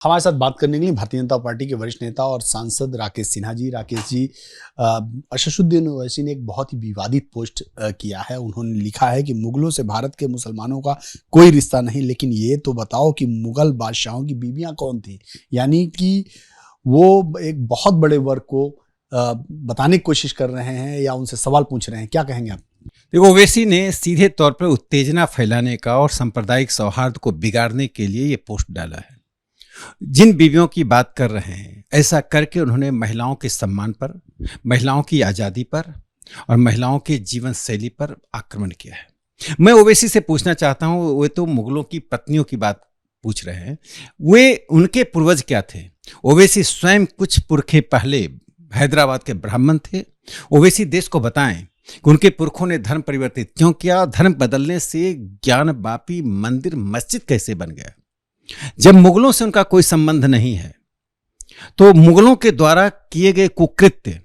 हमारे साथ बात करने के लिए भारतीय जनता पार्टी के वरिष्ठ नेता और सांसद राकेश सिन्हा जी। राकेश जी, अशसुद्दीन ओवैसी ने एक बहुत ही विवादित पोस्ट किया है। उन्होंने लिखा है कि मुगलों से भारत के मुसलमानों का कोई रिश्ता नहीं, लेकिन ये तो बताओ कि मुगल बादशाहों की बीवियां कौन थी। यानी कि वो एक बहुत बड़े वर्ग को बताने की कोशिश कर रहे हैं या उनसे सवाल पूछ रहे हैं। क्या कहेंगे आप? देखो, ओवैसी ने सीधे तौर पर उत्तेजना फैलाने का और सांप्रदायिक सौहार्द को बिगाड़ने के लिए ये पोस्ट डाला है। जिन बीवियों की बात कर रहे हैं, ऐसा करके उन्होंने महिलाओं के सम्मान पर, महिलाओं की आज़ादी पर और महिलाओं के जीवन शैली पर आक्रमण किया है। मैं ओवैसी से पूछना चाहता हूँ, वे तो मुगलों की पत्नियों की बात पूछ रहे हैं, वे उनके पूर्वज क्या थे? ओवैसी स्वयं कुछ पुरखे पहले हैदराबाद के ब्राह्मण थे। ओवैसी देश को बताएं कि उनके पुरखों ने धर्म परिवर्तित क्यों किया, धर्म बदलने से ज्ञानवापी मंदिर मस्जिद कैसे बन गया। जब मुगलों से उनका कोई संबंध नहीं है, तो मुगलों के द्वारा किए गए कुकृत्य,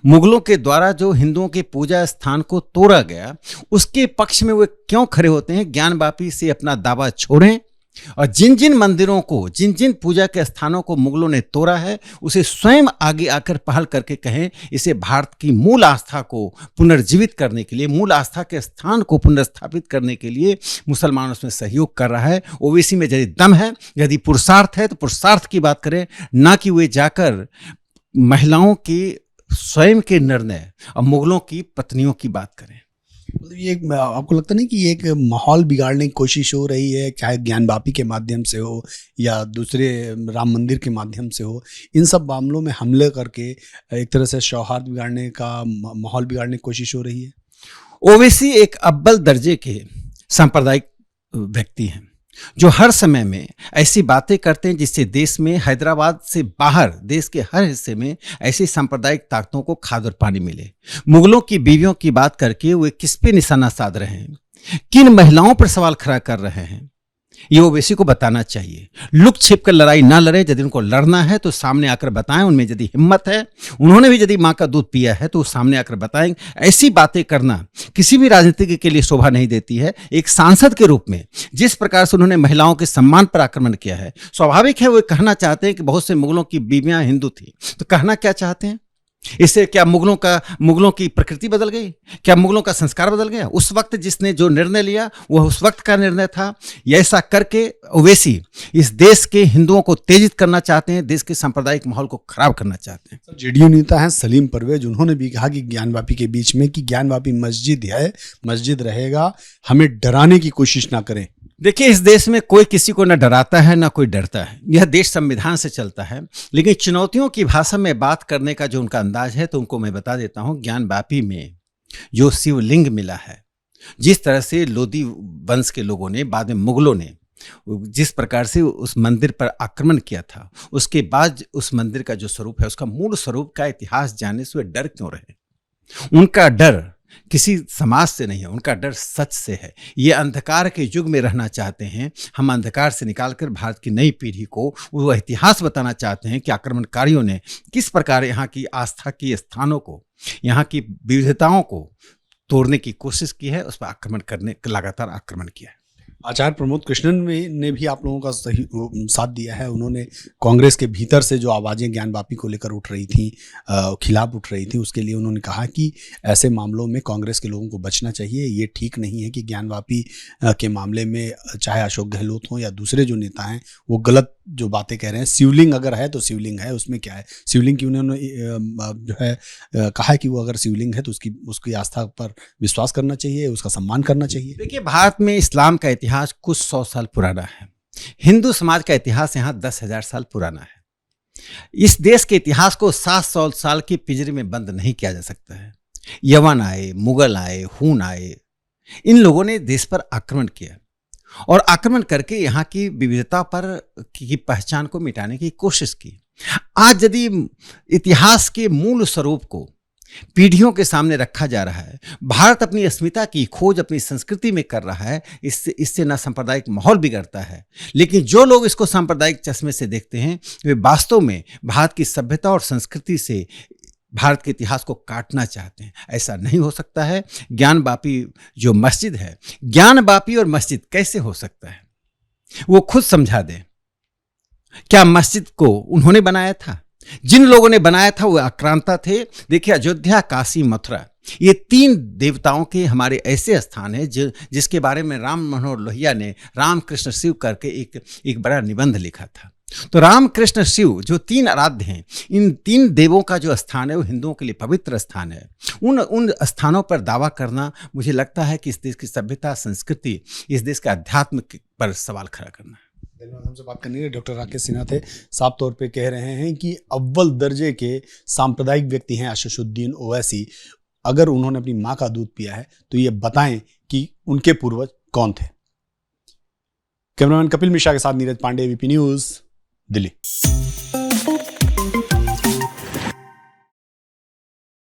मुगलों के द्वारा जो हिंदुओं के पूजा स्थान को तोड़ा गया, उसके पक्ष में वे क्यों खड़े होते हैं? ज्ञानवापी से अपना दावा छोड़ें और जिन जिन मंदिरों को, जिन जिन पूजा के स्थानों को मुगलों ने तोड़ा है, उसे स्वयं आगे आकर पहल करके कहें। इसे भारत की मूल आस्था को पुनर्जीवित करने के लिए, मूल आस्था के स्थान को पुनर्स्थापित करने के लिए मुसलमान उसमें सहयोग कर रहा है। ओवैसी में यदि दम है, यदि पुरुषार्थ है, तो पुरुषार्थ की बात करें, ना कि वे जाकर महिलाओं के स्वयं के निर्णय और मुगलों की पत्नियों की बात करें। ये आपको लगता नहीं कि ये एक माहौल बिगाड़ने की कोशिश हो रही है, चाहे ज्ञानवापी के माध्यम से हो या दूसरे राम मंदिर के माध्यम से हो, इन सब मामलों में हमले करके एक तरह से सौहार्द बिगाड़ने का, माहौल बिगाड़ने की कोशिश हो रही है? ओवैसी एक अव्वल दर्जे के सांप्रदायिक व्यक्ति हैं, जो हर समय में ऐसी बातें करते हैं जिससे देश में, हैदराबाद से बाहर देश के हर हिस्से में ऐसी सांप्रदायिक ताकतों को खाद और पानी मिले। मुगलों की बीवियों की बात करके वे किस पे निशाना साध रहे हैं, किन महिलाओं पर सवाल खड़ा कर रहे हैं, ये ओवैसी को बताना चाहिए। लुक छिप कर लड़ाई ना लड़े, यदि उनको लड़ना है तो सामने आकर बताएं, उनमें यदि हिम्मत है, उन्होंने भी यदि माँ का दूध पिया है तो सामने आकर बताएं। ऐसी बातें करना किसी भी राजनीति के लिए शोभा नहीं देती है। एक सांसद के रूप में जिस प्रकार से उन्होंने महिलाओं के सम्मान पर आक्रमण किया है, स्वाभाविक है वो कहना चाहते हैं कि बहुत से मुगलों की बीवियां हिंदू थी। तो कहना क्या चाहते हैं? इससे क्या मुगलों की प्रकृति बदल गई? क्या मुगलों का संस्कार बदल गया? उस वक्त जिसने जो निर्णय लिया वह उस वक्त का निर्णय था। ऐसा करके ओवैसी इस देश के हिंदुओं को उत्तेजित करना चाहते हैं, देश के सांप्रदायिक माहौल को खराब करना चाहते हैं। जेडीयू नेता हैं सलीम परवेज, उन्होंने भी कहा कि ज्ञानवापी के बीच में कि ज्ञानवापी मस्जिद है, मस्जिद रहेगा, हमें डराने की कोशिश ना करें। देखिए, इस देश में कोई किसी को न डराता है न कोई डरता है। यह देश संविधान से चलता है, लेकिन चुनौतियों की भाषा में बात करने का जो उनका अंदाज है, तो उनको मैं बता देता हूं। ज्ञानवापी में जो शिवलिंग मिला है, जिस तरह से लोदी वंश के लोगों ने, बाद में मुगलों ने जिस प्रकार से उस मंदिर पर आक्रमण किया था, उसके बाद उस मंदिर का जो स्वरूप है, उसका मूल स्वरूप का इतिहास जानने से वे डर क्यों रहे? उनका डर किसी समाज से नहीं है, उनका डर सच से है। ये अंधकार के युग में रहना चाहते हैं। हम अंधकार से निकालकर भारत की नई पीढ़ी को वो इतिहास बताना चाहते हैं कि आक्रमणकारियों ने किस प्रकार यहाँ की आस्था के स्थानों को, यहाँ की विविधताओं को तोड़ने की कोशिश की है, उस पर आक्रमण करने, लगातार आक्रमण किया है। आचार्य प्रमोद कृष्णन ने भी आप लोगों का सही साथ दिया है। उन्होंने कांग्रेस के भीतर से जो आवाज़ें ज्ञानवापी को लेकर उठ रही थी, खिलाफ उठ रही थी, उसके लिए उन्होंने कहा कि ऐसे मामलों में कांग्रेस के लोगों को बचना चाहिए। ये ठीक नहीं है कि ज्ञानवापी के मामले में चाहे अशोक गहलोत हों या दूसरे जो नेता हैं, वो गलत जो बातें कह रहे हैं। शिवलिंग अगर है तो शिवलिंग है, उसमें क्या है? शिवलिंग की उन्होंने जो है कहा है कि वो अगर शिवलिंग है तो उसकी आस्था पर विश्वास करना चाहिए, उसका सम्मान करना चाहिए। देखिए, भारत में इस्लाम का इतिहास कुछ 100 साल पुराना है। हिंदू समाज का इतिहास यहाँ 10,000 साल पुराना है। इस देश के इतिहास को 700 साल की पिंजरे में बंद नहीं किया जा सकता है। यवन आए, मुगल आए, हुन आए, इन लोगों ने देश पर आक्रमण किया और आक्रमण करके यहाँ की विविधता पर की पहचान को मिटाने की कोशिश की। आज यदि इतिहास के मूल स्वरूप को पीढ़ियों के सामने रखा जा रहा है, भारत अपनी अस्मिता की खोज अपनी संस्कृति में कर रहा है, इससे ना सांप्रदायिक माहौल बिगड़ता है। लेकिन जो लोग इसको सांप्रदायिक चश्मे से देखते हैं, वे वास्तव में भारत की सभ्यता और संस्कृति से भारत के इतिहास को काटना चाहते हैं। ऐसा नहीं हो सकता है। ज्ञानवापी जो मस्जिद है, ज्ञानवापी और मस्जिद कैसे हो सकता है, वो खुद समझा दें। क्या मस्जिद को उन्होंने बनाया था? जिन लोगों ने बनाया था वो आक्रांता थे। देखिए, अयोध्या, काशी, मथुरा, ये 3 देवताओं के हमारे ऐसे स्थान है जिसके बारे में राम मनोहर लोहिया ने रामकृष्ण शिव करके एक बड़ा निबंध लिखा था। तो रामकृष्ण शिव जो 3 आराध्य हैं, इन 3 देवों का जो स्थान है वो हिंदुओं के लिए पवित्र स्थान है। उन स्थानों पर दावा करना, मुझे लगता है कि इस देश की सभ्यता, संस्कृति, इस देश के अध्यात्म पर सवाल खड़ा करना है। धन्यवाद। हमसे बात करने के लिए डॉक्टर राकेश सिन्हा थे। साफ तौर पे कह रहे हैं कि अव्वल दर्जे के सांप्रदायिक व्यक्ति हैं आशीषुद्दीन ओवैसी। अगर उन्होंने अपनी माँ का दूध पिया है तो ये बताएं कि उनके पूर्वज कौन थे। कैमरामैन कपिल मिश्रा के साथ नीरज पांडे, एबीपी न्यूज़, दिल्ली।